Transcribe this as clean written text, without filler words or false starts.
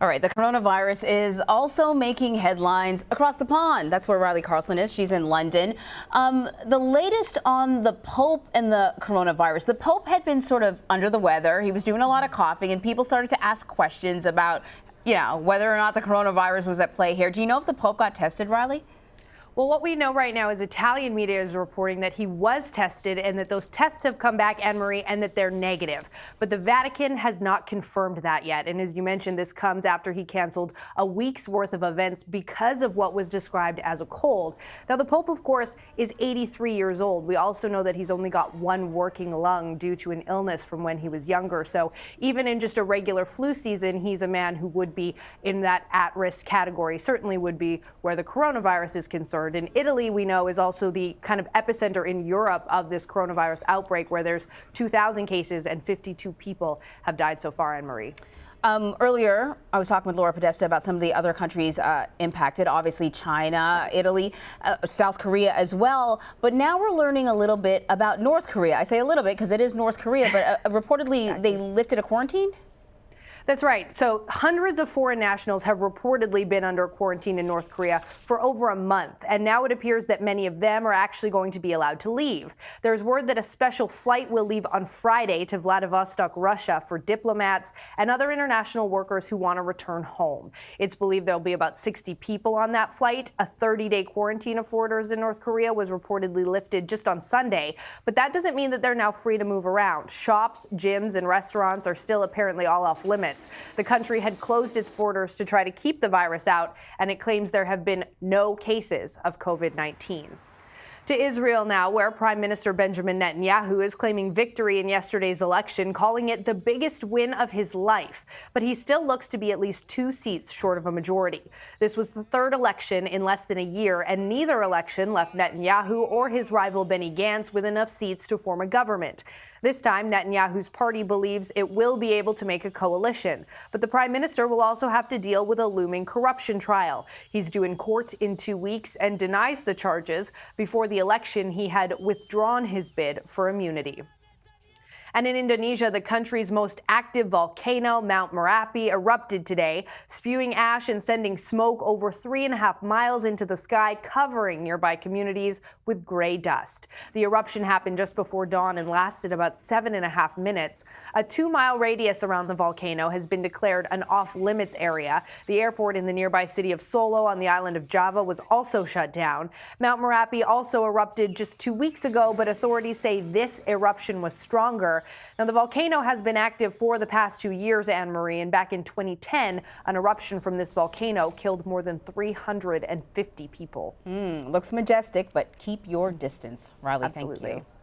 All right, the coronavirus is also making headlines across the pond. That's where Riley Carlson is. She's in London. The latest on the Pope and the coronavirus. The Pope had been sort of under the weather. He was doing a lot of coughing, and people started to ask questions about, whether or not the coronavirus was at play here. Do you know if the Pope got tested, Riley? Well, what we know right now is Italian media is reporting that he was tested and that those tests have come back, Anne-Marie, and that they're negative. But the Vatican has not confirmed that yet. And as you mentioned, this comes after he canceled a week's worth of events because of what was described as a cold. Now, the Pope, of course, is 83 years old. We also know that he's only got one working lung due to an illness from when he was younger. So even in just a regular flu season, he's a man who would be in that at-risk category, certainly would be where the coronavirus is concerned. In Italy, we know, is also the kind of epicenter in Europe of this coronavirus outbreak, where there's 2,000 cases and 52 people have died so far, Anne-Marie. Earlier, I was talking with Laura Podesta about some of the other countries impacted, obviously China, Italy, South Korea as well. But now we're learning a little bit about North Korea. I say a little bit because it is North Korea, but reportedly they lifted a quarantine? That's right. So hundreds of foreign nationals have reportedly been under quarantine in North Korea for over a month. And now it appears that many of them are actually going to be allowed to leave. There's word that a special flight will leave on Friday to Vladivostok, Russia, for diplomats and other international workers who want to return home. It's believed there'll be about 60 people on that flight. A 30-day quarantine of foreigners in North Korea was reportedly lifted just on Sunday. But that doesn't mean that they're now free to move around. Shops, gyms, and restaurants are still apparently all off limits. The country had closed its borders to try to keep the virus out, and it claims there have been no cases of COVID-19. To Israel now, where Prime Minister Benjamin Netanyahu is claiming victory in yesterday's election, calling it the biggest win of his life. But he still looks to be at least 2 seats short of a majority. This was the third election in less than a year, and neither election left Netanyahu or his rival Benny Gantz with enough seats to form a government. This time, Netanyahu's party believes it will be able to make a coalition. But the prime minister will also have to deal with a looming corruption trial. He's due in court in 2 weeks and denies the charges. Before the election, he had withdrawn his bid for immunity. And in Indonesia, the country's most active volcano, Mount Merapi, erupted today, spewing ash and sending smoke over 3.5 miles into the sky, covering nearby communities with gray dust. The eruption happened just before dawn and lasted about 7.5 minutes. A 2-mile radius around the volcano has been declared an off-limits area. The airport in the nearby city of Solo on the island of Java was also shut down. Mount Merapi also erupted just 2 weeks ago, but authorities say this eruption was stronger. Now, the volcano has been active for the past 2 years, Anne-Marie, and back in 2010, an eruption from this volcano killed more than 350 people. Looks majestic, but keep your distance. Riley, Absolutely. Thank you.